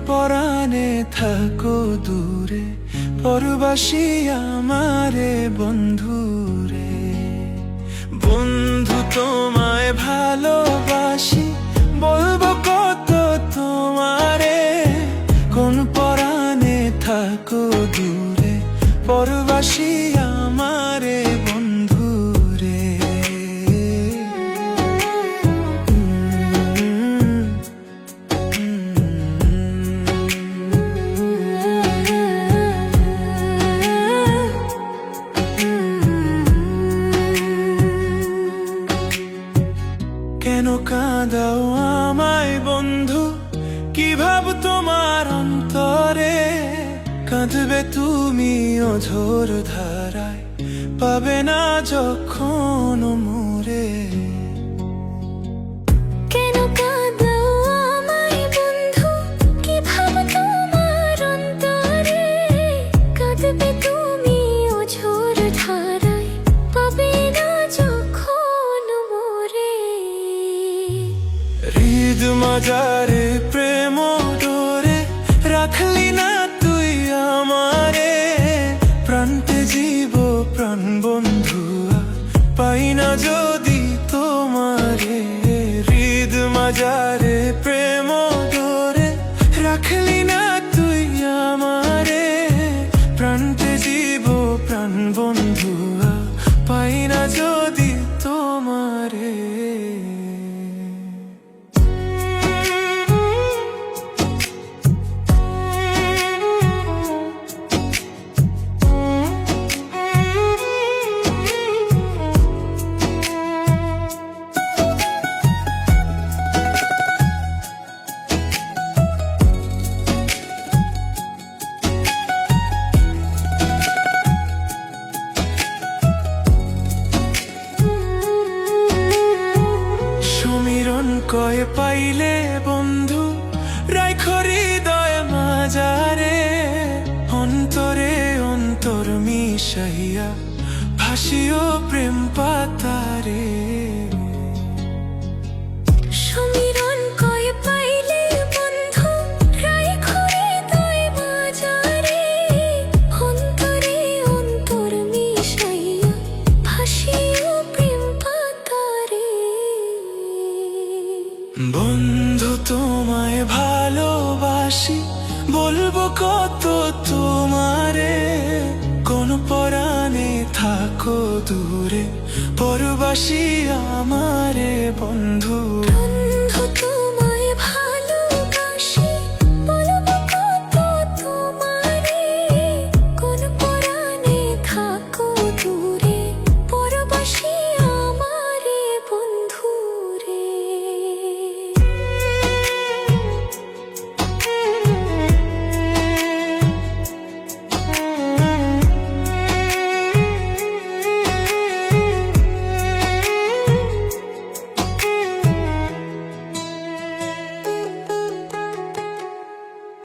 পরাণে থাকো দূরে, পরবাসী আমারে বন্ধুরে। বন্ধু তোমায় ভালোবাসি, বলবো কত তোমারে, কোন পরাণে থাকো দূরে, পরবাসী আমারে বন্ধুরে। কেন কাঁদাও আমায় বন্ধু, কি ভাব তোমার অন্তরে, কাঁদবে তুমি অঝোর ধারায়, পাবে না যখন মোরে। কেন কাঁদাও আমায় বন্ধু, কি ভাব তোমার অন্তরে, কাঁদবে তুমি অঝোর ধারায়, পাবে না যখন মোরে। হৃদ মাজারে প্রেম ডোরে, রাখলি না তুই আমারে, প্রান্তে জীব প্রাণ বন্ধুয়া, পাই না যদি তোমারে। হৃদ মাজারে প্রেম ডোরে, রাখলি না তুই আমারে, প্রান্তে জীব প্রাণ বন্ধুয়া, পাই না যদি তোমারে। সমীরণ কয়ে পাইলে বন্ধু, রাইখো হৃদয় মাজারে, অন্তরে অন্তর মিশাইয়া, ভাসিও প্রেম পাতারে। সমীরণ কয়ে পাইলে বন্ধু, রাইখো হৃদয় মাজারে, অন্তরে অন্তর মিশাইয়া, ভাসিও প্রেম পাতারে। বন্ধু তোমায় ভালোবাসি, বলবো কত তোমারে, কোন পরাণে থাকো দূরে, পরবাসী আমারে বন্ধু।